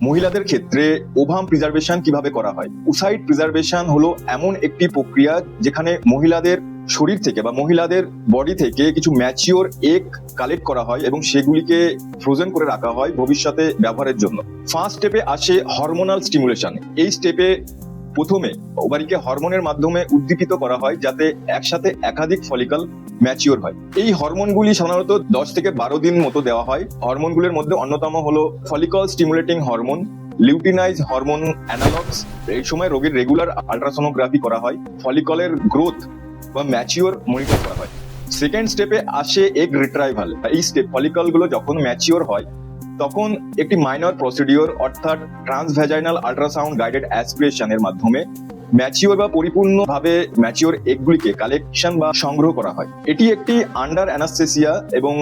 মহিলাদের ক্ষেত্রে ovum preservation কিভাবে করা হয়। উসাইড প্রিজার্ভেশন হলো এমন একটি প্রক্রিয়া যেখানে মহিলাদের শরীর থেকে বা মহিলাদের বডি থেকে কিছু ম্যাচিওর এগ কালেক্ট করা হয় এবং সেগুলিকে ফ্রোজেন করে রাখা হয় ভবিষ্যতে ব্যবহারের জন্য। ফার্স্ট স্টেপে আসে হরমোনাল স্টিমুলেশন। এই স্টেপে প্রথমে ওভারিকে হরমোনের মাধ্যমে উদ্দীপিত করা হয় যাতে একসাথে একাধিক ফলিকল ম্যাচিওর হয়। এই হরমোনগুলি সাধারণত 10 থেকে 12 দিন মতো দেওয়া হয়। হরমোনগুলোর মধ্যে অন্যতম হলো follicle stimulating hormone, লিউটিনাইজ hormone analogues. এই সময় রোগীর রেগুলার আল্ট্রাসোনোগ্রাফি করা হয়, ফলিকলের গ্রোথ বা ম্যাচিওর মনিটর করা হয়। সেকেন্ড স্টেপে আসে এগ রিট্রাইভাল। এই স্টেপ ফলিকল গুলো যখন ম্যাচিওর হয় তখন একটি মাইনর প্রসিডিওর অর্থাৎ ট্রান্সভ্যাজাইনাল আল্ট্রাসাউন্ড গাইডেড অ্যাসপিরেশনের মাধ্যমে ম্যাচিওর বা পরিপূর্ণভাবে ম্যাচিওর এগগুলিকে কালেকশন বা সংগ্রহ করা হয়। এটি একটি আন্ডার অ্যানাস্থেসিয়া এবং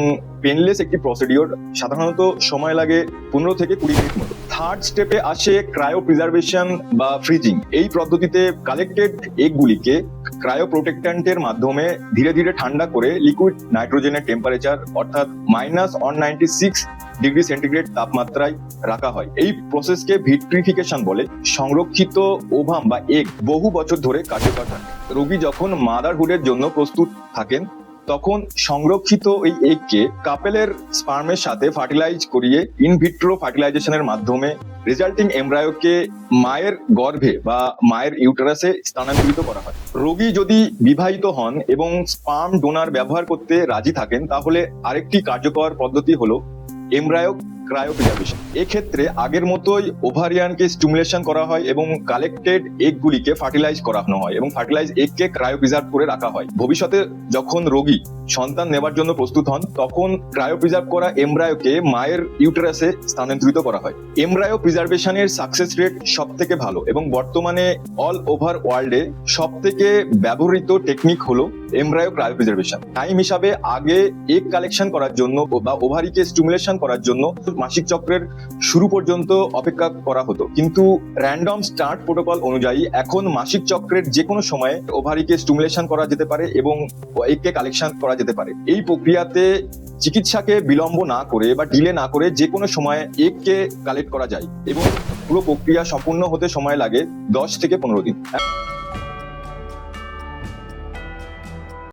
পেনলেস একটি প্রসিডিওর। সাধারণত সময় লাগে 15 থেকে 20 মিনিট মতো। থার্ড স্টেপে আসে ক্রায়ো প্রিজার্ভেশন বা ফ্রিজিং। এই পদ্ধতিতে কালেক্টেড এগগুলিকে ক্রায়ো প্রোটেক্ট্যান্টের মাধ্যমে ধীরে ধীরে ঠান্ডা করে লিকুইড নাইট্রোজেনের টেম্পারেচার অর্থাৎ -196 ডিগ্রি সেন্টিগ্রেড তাপমাত্রায় রাখা হয়। এই প্রসেসকে ভিট্রিফিকেশন বলে। সংরক্ষিত ওভাম বা এগ বহু বছর ধরে কার্যকর থাকে। রোগী যখন মাদারহুডের জন্য প্রস্তুত থাকেন তখন সংরক্ষিত এই এগকে কাপেলের স্পার্মের সাথে ফার্টিলাইজ করিয়ে ইনভিট্রো ফার্টিলাইজেশনের মাধ্যমে রেজাল্টিং এমব্রায়োকে মায়ের গর্ভে বা মায়ের ইউটেরাসে স্থানান্তরিত করা হয়। রোগী যদি বিবাহিত হন এবং স্পার্ম ডোনার ব্যবহার করতে রাজি থাকেন তাহলে আরেকটি কার্যকর পদ্ধতি হলো এমব্রায়ো ক্রায়ো প্রিজার্ভেশন। এক্ষেত্রে আগের মতোই ওভারিয়ানকে স্টিমুলেশন করা হয় এবং কালেক্টেড এগগুলিকে ফার্টিলাইজ করানো হয় এবং ফার্টিলাইজ এগকে ক্রায়ো প্রিজার্ভ করে রাখা হয়। ভবিষ্যতে যখন রোগী সন্তান নেবার জন্য প্রস্তুত হন তখন ক্রায়ো প্রিজার্ভ করা এমব্রায়োকে মায়ের ইউটেরাসে স্থানান্তরিত করা হয়। এমব্রায়ো প্রিজার্ভেশনের সাকসেস রেট সব থেকে ভালো এবং বর্তমানে অল ওভার ওয়ার্ল্ডে সব থেকে ব্যবহৃত টেকনিক হলো এমব্রায়ো ক্রায়ো প্রিজার্ভেশন। টাইম হিসাবে আগে এগ কালেকশন করার জন্য বা ওভারিকে স্টিমুলেশন করার জন্য মাসিক চক্রের শুরু পর্যন্ত অপেক্ষা করা হতো, কিন্তু র্যান্ডম স্টার্ট প্রোটোকল অনুযায়ী এখন মাসিক চক্রের যে কোনো সময়ে ওভারিকে স্টিমুলেশন করা যেতে পারে এবং এগকে কালেকশন করা যেতে পারে। এই প্রক্রিয়াতে চিকিৎসাকে বিলম্ব না করে বা ডিলে না করে যে কোনো সময় এগকে কালেক্ট করা যায় এবং পুরো প্রক্রিয়া সম্পূর্ণ হতে সময় লাগে 10 থেকে 15 দিন।